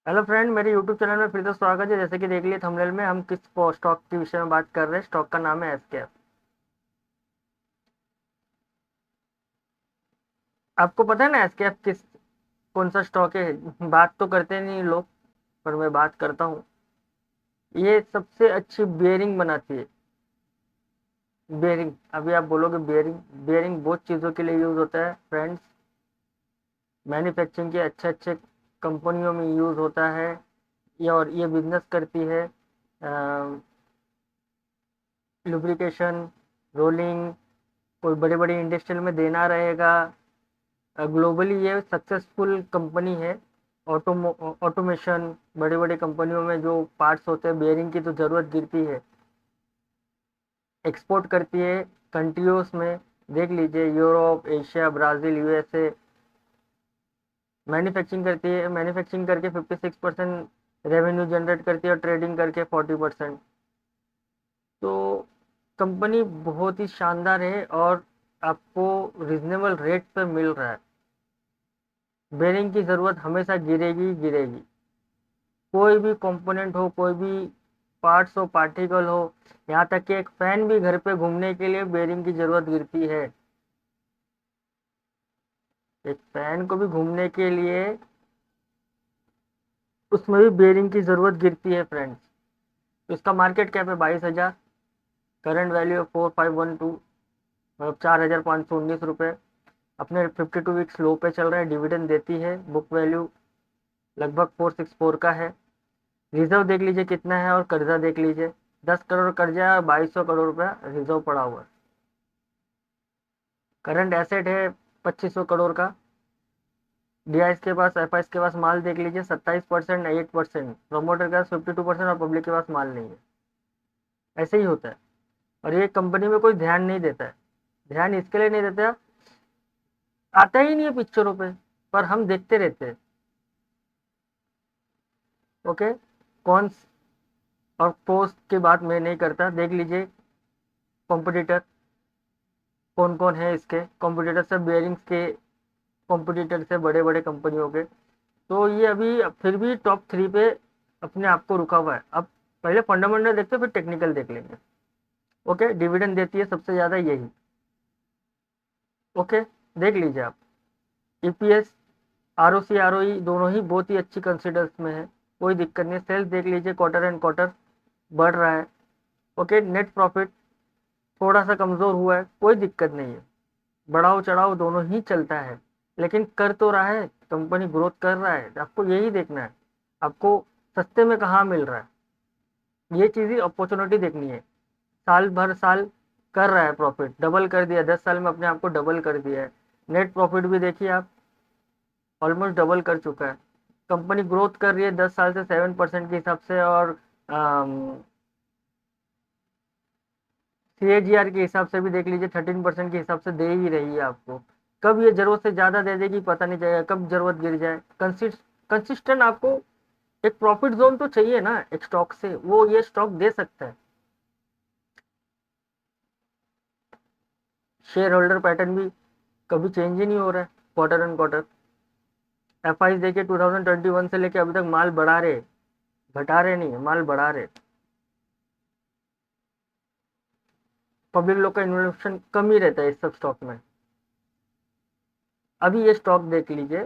Hello friend, मेरे YouTube channel में फिर से स्वागत है। जैसे कि देख लिए थंबनेल में, हम किस स्टॉक के विषय में बात कर रहे हैं। स्टॉक का नाम है एसकेएफ। आपको पता है ना एसकेएफ कौन सा स्टॉक है? बात तो करते नहीं लोग, पर मैं बात करता हूँ। ये सबसे अच्छी बेयरिंग बनाती है। बेयरिंग, अभी आप बोलोगे बेयरिंग। बेयरिंग बहुत चीज़ों के लिए यूज़ होता है फ्रेंड्स। मैन्युफैक्चरिंग के अच्छे अच्छे कंपनियों में यूज़ होता है। और ये बिजनेस करती है लुब्रिकेशन, रोलिंग। कोई बड़ी बड़ी इंडस्ट्रियल में देना रहेगा। ग्लोबली ये सक्सेसफुल कंपनी है। ऑटोमेशन, बड़ी बड़ी कंपनियों में जो पार्ट्स होते हैं बेयरिंग की तो ज़रूरत गिरती है। एक्सपोर्ट करती है कंट्रियों में। देख लीजिए, Europe, Asia, Brazil, USA. Manufacturing करती है, मैन्युफैक्चरिंग करके 56% रेवेन्यू जनरेट करती है और ट्रेडिंग करके 40%। तो कंपनी बहुत ही शानदार है और आपको रिजनेबल रेट पे मिल रहा है। बेयरिंग की ज़रूरत हमेशा गिरेगी गिरेगी। कोई भी कंपोनेंट हो, कोई भी पार्ट्स हो, पार्टिकल हो, यहाँ तक कि एक फैन भी घर पे घूमने के लिए बेयरिंग की जरूरत गिरती है। एक फैन को भी घूमने के लिए उसमें भी बेयरिंग की जरूरत गिरती है फ्रेंड्स। तो इसका मार्केट कैप है 22,000। करंट वैल्यू 4512, मतलब 4,519 रुपये। अपने 52 वीक्स लो पे चल रहा है। डिविडेंड देती है। बुक वैल्यू लगभग 464 का है। रिजर्व देख लीजिए कितना है और कर्जा देख लीजिए। 10 करोड़ कर्जा है और 2200 करोड़ रुपया रिजर्व पड़ा हुआ है। करंट एसेट है 2500 करोड़ का। डीआईएस के पास, एफआईएस के पास माल देख लीजिए 27%, 8%। प्रमोटर के पास 52% और पब्लिक के पास माल नहीं है। ऐसे ही होता है। और ये कंपनी में कोई ध्यान नहीं देता है। ध्यान इसके लिए नहीं देता, आता ही नहीं है पिक्चरों पे, पर हम देखते रहते हैं। ओके। कॉन्स और पोस्ट की बात मैं नहीं करता। देख लीजिए कॉम्पिटिटर कौन कौन है इसके। कॉम्पिटिटर से बेयरिंग्स के कॉम्पिटिटर से बड़े बड़े कंपनियों के। तो ये अभी फिर भी टॉप 3 पे अपने आप को रुका हुआ है। अब पहले फंडामेंटल देखते हैं, फिर टेक्निकल देख लेंगे। ओके। डिविडेंड देती है सबसे ज़्यादा यही। ओके। देख लीजिए आप। ईपीएस, आरओसी, आरओई दोनों ही बहुत ही अच्छी कंसिडर्स में है। कोई दिक्कत नहीं। सेल्स देख लीजिए, क्वार्टर एंड क्वार्टर बढ़ रहा है। ओके। नेट प्रॉफिट थोड़ा सा कमज़ोर हुआ है, कोई दिक्कत नहीं है। बढ़ाव चढ़ाव दोनों ही चलता है, लेकिन कर तो रहा है। कंपनी ग्रोथ कर रहा है, आपको यही देखना है। आपको सस्ते में कहाँ मिल रहा है, ये चीज़ ही अपॉर्चुनिटी देखनी है। साल भर साल कर रहा है, प्रॉफिट डबल कर दिया, 10 साल में अपने आप को डबल कर दिया है। नेट प्रॉफिट भी देखिए आप, ऑलमोस्ट डबल कर चुका है। कंपनी ग्रोथ कर रही है 10 साल से 7% के हिसाब से। और सीएजीआर के हिसाब से भी देख लीजिए, 13% के हिसाब से दे ही रही है आपको। कब ये जरूरत से ज्यादा दे देगी पता नहीं चलेगा, कब जरूरत गिर जाए। कंसिस्टेंट आपको एक प्रॉफिट जोन तो चाहिए ना एक स्टॉक से, वो ये स्टॉक दे सकता है। शेयर होल्डर पैटर्न भी कभी चेंज ही नहीं हो रहा है, क्वार्टर एंड क्वार्टर। एफआई देखिए 2021 से लेके अभी तक माल बढ़ा रहे, घटा रहे नहीं, माल बढ़ा रहे। पब्लिक लोग का इन्वेस्टमेंट कम ही रहता है इस सब स्टॉक में। अभी ये स्टॉक देख लीजिए,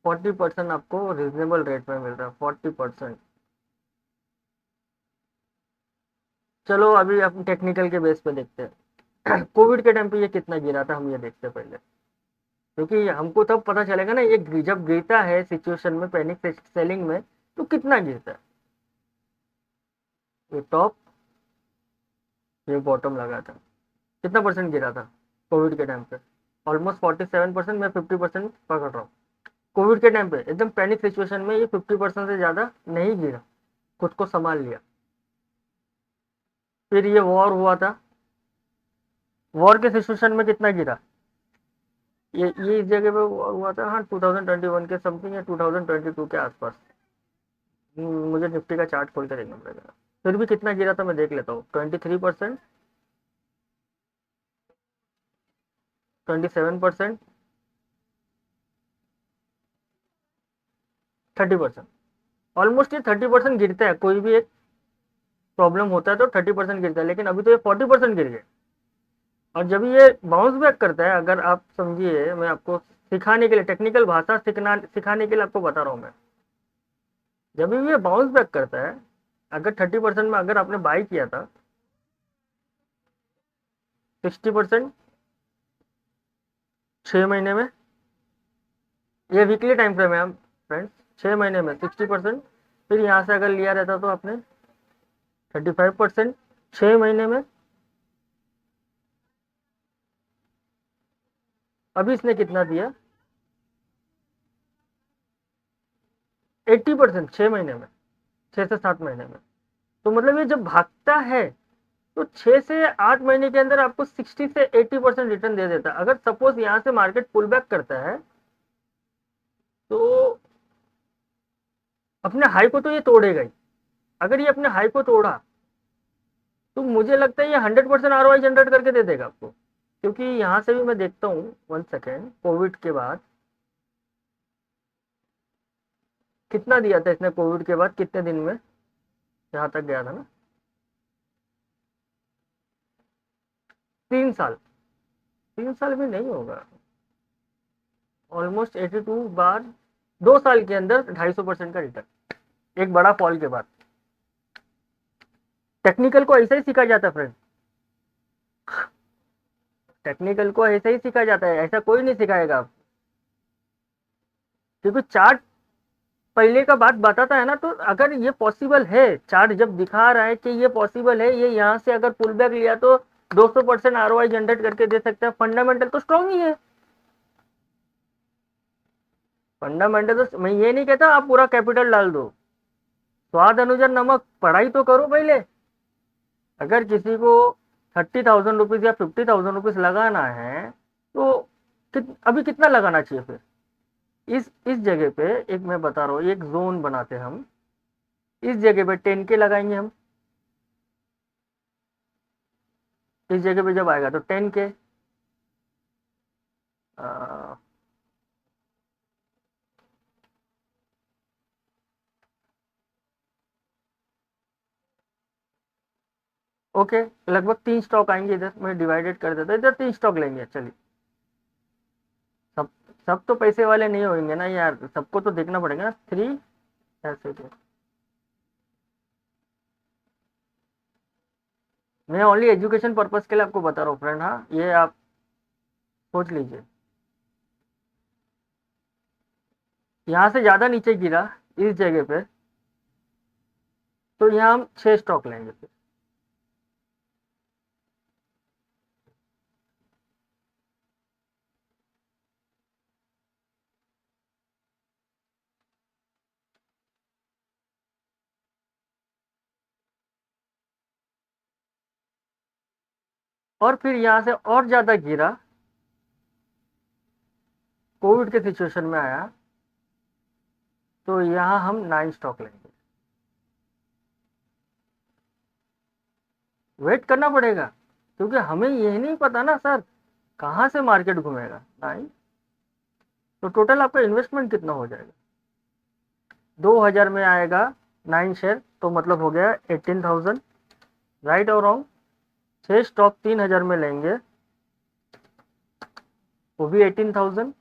40% आपको रिजनेबल रेट में मिल रहा है, 40%। चलो अभी हम टेक्निकल के बेस पे देखते हैं। कोविड के टाइम पे ये कितना गिरा था, हम ये देखते हैं पहले। क्योंकि हमको तब पता चलेगा ना, ये जब गिरता है सिचुएशन में, पैनिक सेलिंग में, तो कितना गिरता है। ये टॉप, ये बॉटम लगा था। कितना परसेंट गिरा था कोविड के टाइम पे? ऑलमोस्ट 47%। मैं 50% पकड़ रहा हूँ। कोविड के टाइम पे एकदम पैनिक सिचुएशन में ये 50% से ज्यादा नहीं गिरा, खुद को संभाल लिया। फिर ये वॉर हुआ था। वॉर के सिचुएशन में कितना गिरा? ये इस जगह पे हुआ था, हाँ, 2021 के समथिंग या 2022 के आसपास। मुझे निफ्टी का चार्ट खोल कर देखना पड़ेगा। फिर भी कितना गिरा था मैं देख लेता हूँ। 23%, 27%, 30%। ऑलमोस्ट ये 30% गिरता है, कोई भी एक प्रॉब्लम होता है तो 30% गिरता है, लेकिन अभी तो ये 40% गिर गए। और जब ये बाउंस बैक करता है, अगर आप समझिए, मैं आपको सिखाने के लिए, टेक्निकल भाषा सिखाने के लिए आपको बता रहा हूँ मैं, जब भी ये बाउंस बैक करता है, अगर 30% में अगर आपने बाई किया था, 60% 6 महीने में, ये वीकली टाइम फ्रेम है फ्रेंड्स, 6 महीने में 60%, फिर यहाँ से अगर लिया रहता तो आपने 35% 6 महीने में, अभी इसने कितना दिया, 80% 6 महीने में, 6 से 7 महीने में। तो मतलब ये जब भागता है तो 6 से 8 महीने के अंदर आपको 60 से 80% रिटर्न दे देता है। अगर सपोज यहाँ से मार्केट पुल बैक करता है तो अपने हाई को तो ये तोड़ेगा ही। अगर ये अपने हाई को तोड़ा तो मुझे लगता है ये 100% ROI जनरेट करके दे देगा आपको, क्योंकि यहाँ से भी मैं देखता हूँ, 1 सेकेंड, कोविड के बाद कितना दिया था इसने, कोविड के बाद कितने दिन में यहाँ तक गया था ना, 3 साल, 3 साल भी नहीं होगा, ऑलमोस्ट 82 बार, 2 साल के अंदर 250% का रिटर्न, एक बड़ा फॉल के बाद। टेक्निकल को ऐसा ही सीखा जाता है फ्रेंड, टेक्निकल को ऐसा ही सीखा जाता है, ऐसा कोई नहीं सिखाएगा आप, क्योंकि चार्ट पहले का बात बताता है ना। तो अगर ये पॉसिबल है, चार्ट जब दिखा रहा है कि ये पॉसिबल है, ये यहाँ से अगर पुल बैक लिया तो 200% ROI जनरेट करके दे सकता है, फंडामेंटल तो स्ट्रॉन्ग ही है। फंडामेंटल तो, मैं ये नहीं कहता आप पूरा कैपिटल डाल दो, स्वाद अनुसार नमक, पढ़ाई तो करो पहले। अगर किसी को 30,000 रुपीज या 50,000 रुपीज लगाना है तो अभी कितना लगाना चाहिए फिर, इस जगह पे एक मैं बता रहा हूँ, एक जोन बनाते हैं हम, इस जगह पे 10K लगाएंगे हम, इस जगह पे जब आएगा तो 10K, ओके, लगभग 3 स्टॉक आएंगे इधर, मैं डिवाइडेड कर देता, इधर 3 स्टॉक लेंगे, चलिए। सब सब तो पैसे वाले नहीं होंगे ना यार, सबको तो देखना पड़ेगा ना, 3 ऐसे के। मैं ओनली एजुकेशन पर्पज के लिए आपको बता रहा हूँ फ्रेंड, हाँ, ये आप सोच लीजिए। यहाँ से ज़्यादा नीचे गिरा इस जगह पे, तो यहाँ हम 6 स्टॉक लेंगे फिर। और फिर यहाँ से और ज़्यादा गिरा, कोविड के सिचुएशन में आया, तो यहाँ हम 9 स्टॉक लेंगे। वेट करना पड़ेगा, क्योंकि हमें ये नहीं पता ना सर कहाँ से मार्केट घूमेगा। 9, तो टोटल आपका इन्वेस्टमेंट कितना हो जाएगा, 2,000 में आएगा 9 शेयर, तो मतलब हो गया 18,000, राइट और रॉन्ग। 6 स्टॉक 3,000 में लेंगे, वो भी 18,000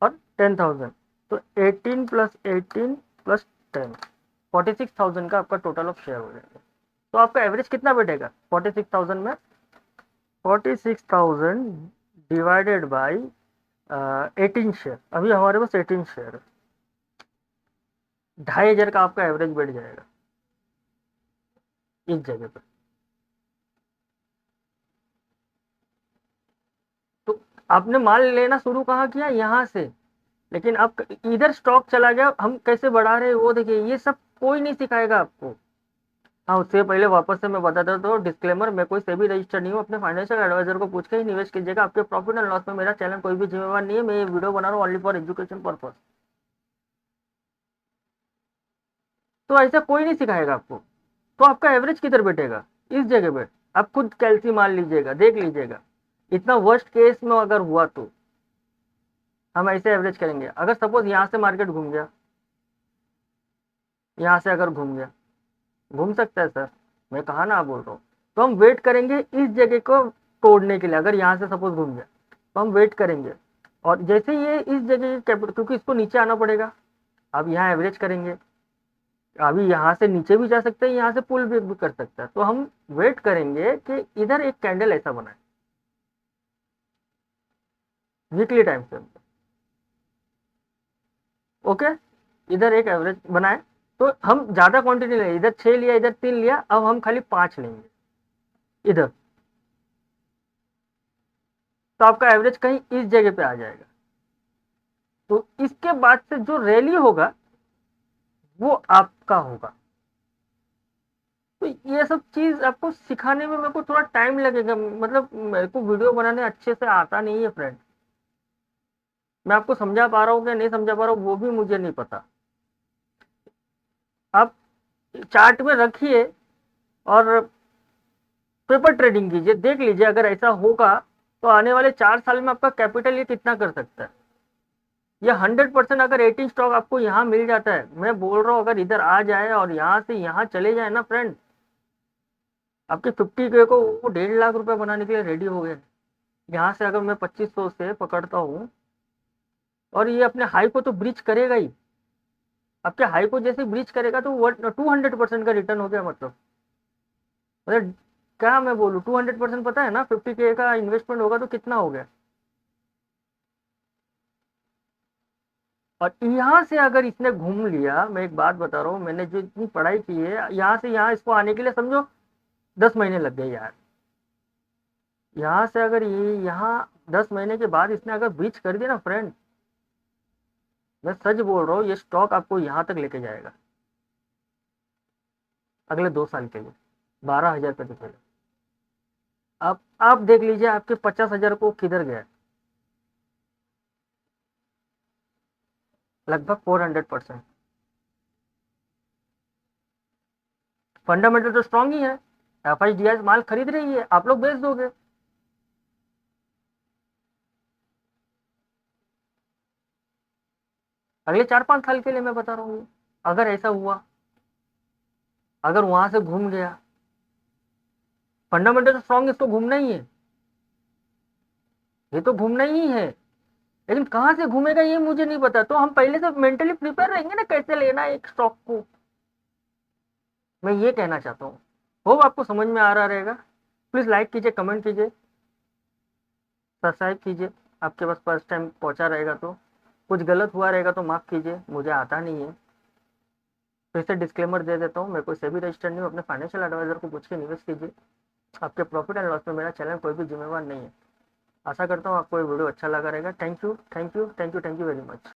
और 10,000, तो 18 प्लस 18 प्लस 10, 46,000 का आपका टोटल ऑफ शेयर हो जाएगा। तो आपका एवरेज कितना बैठेगा 46,000 में, 46,000 डिवाइडेड बाई 18 शेयर, अभी हमारे पास 18 शेयर है, 2,500 का आपका एवरेज बैठ जाएगा इस जगह पर। तो आपने माल लेना शुरू कहाँ किया, यहाँ से, लेकिन अब इधर स्टॉक चला गया, हम कैसे बढ़ा रहे हैं वो देखिए, ये सब कोई नहीं सिखाएगा आपको। हाँ, उससे पहले वापस से मैं बता देता हूँ, डिस्क्लेमर, मैं कोई सेबी रजिस्टर नहीं हूँ, अपने फाइनेंशियल एडवाइजर को पूछ के ही निवेश कीजिएगा, आपके प्रॉफिट एंड लॉस में मेरा चैनल कोई भी जिम्मेवार नहीं है, मैं ये वीडियो बना रहा हूँ ओनली फॉर एजुकेशन पर्पज। तो ऐसा कोई नहीं सिखाएगा आपको। तो आपका एवरेज किधर बैठेगा, इस जगह पे। आप खुद कैलसी मान लीजिएगा, देख लीजिएगा, इतना वर्स्ट केस में अगर हुआ तो हम ऐसे एवरेज करेंगे। अगर सपोज यहाँ से मार्केट घूम गया, यहाँ से अगर घूम गया, घूम सकता है सर, मैं कहा ना, आप बोल रहा हूँ। तो हम वेट करेंगे इस जगह को तोड़ने के लिए। अगर यहाँ से सपोज घूम गया तो हम वेट करेंगे, और जैसे ये इस जगह कैपिटल, क्योंकि इसको नीचे आना पड़ेगा, अब यहाँ एवरेज करेंगे। अभी यहाँ से नीचे भी जा सकते हैं, यहाँ से पुल भी कर सकता है। तो हम वेट करेंगे कि इधर एक कैंडल ऐसा बनाए वीकली टाइम फ्रेम। ओके, इधर एक एवरेज बनाए। तो हम ज्यादा क्वांटिटी ले, इधर 6 लिया, इधर 3 लिया, अब हम खाली 5 लेंगे इधर। तो आपका एवरेज कहीं इस जगह पे आ जाएगा। तो इसके बाद से जो रैली होगा वो आपका होगा। तो ये सब चीज आपको सिखाने में मेरे को थोड़ा टाइम लगेगा, मतलब मेरे को वीडियो बनाने अच्छे से आता नहीं है फ्रेंड। मैं आपको समझा पा रहा हूँ क्या नहीं समझा पा रहा हूँ वो भी मुझे नहीं पता। आप चार्ट में रखिए और पेपर ट्रेडिंग कीजिए, देख लीजिए अगर ऐसा होगा तो आने वाले 4 साल में आपका कैपिटल ये कितना कर सकता है। ये 100%, अगर 18 स्टॉक आपको यहाँ मिल जाता है, मैं बोल रहा हूँ अगर इधर आ जाए और यहाँ से यहाँ चले जाए ना फ्रेंड, आपके 50K को वो 1.5 लाख रुपए बनाने के लिए रेडी हो गए। यहाँ से अगर मैं 2500 से पकड़ता हूँ और ये अपने हाई को तो ब्रीच करेगा ही, आपके हाई को जैसे ब्रीच करेगा तो 200% का रिटर्न हो गया। मतलब क्या मैं बोलूँ, 200%, पता है ना 50K का इन्वेस्टमेंट होगा तो कितना हो गया। और यहाँ से अगर इसने घूम लिया, मैं एक बात बता रहा हूँ, मैंने जो इतनी पढ़ाई की है, यहाँ से यहाँ इसको आने के लिए समझो 10 महीने लग गए यार। यहाँ से अगर ये यहाँ 10 महीने के बाद इसने अगर ब्रीच कर दिया ना फ्रेंड, मैं सच बोल रहा हूँ ये स्टॉक आपको यहाँ तक लेके जाएगा अगले 2 साल के लिए, 12,000 पे दिखेगा। आप देख लीजिए आपके 50,000 को किधर गया, लगभग 400%। फंडामेंटल तो स्ट्रांग ही है, FIDI माल खरीद रही है, आप लोग बेच दोगे। अगले 4-5 साल के लिए मैं बता रहा हूँ, अगर ऐसा हुआ, अगर वहां से घूम गया, फंडामेंटल तो स्ट्रांग, इसको घूमना ही है, ये तो घूमना ही है। लेकिन कहां से घूमेगा ये मुझे नहीं पता, तो हम पहले से मेंटली प्रिपेयर रहेंगे ना कैसे लेना है एक स्टॉक को। मैं ये कहना चाहता हूँ, होप आपको समझ में आ रहा रहेगा। प्लीज लाइक कीजिए, कमेंट कीजिए, सब्सक्राइब कीजिए। आपके पास फर्स्ट टाइम पहुंचा रहेगा तो, कुछ गलत हुआ रहेगा तो माफ कीजिए, मुझे आता नहीं है। फिर से डिस्क्लेमर दे देता हूँ, मैं कोई सेबी रजिस्टर्ड नहीं हूँ, अपने फाइनेंशियल एडवाइजर को पूछ के निवेश कीजिए। आपके प्रॉफिट एंड लॉस में मेरा चैनल कोई भी जिम्मेवार नहीं है। आशा करता हूँ आपको ये वीडियो अच्छा लगा रहेगा। Thank you, thank you, thank you, thank you very much.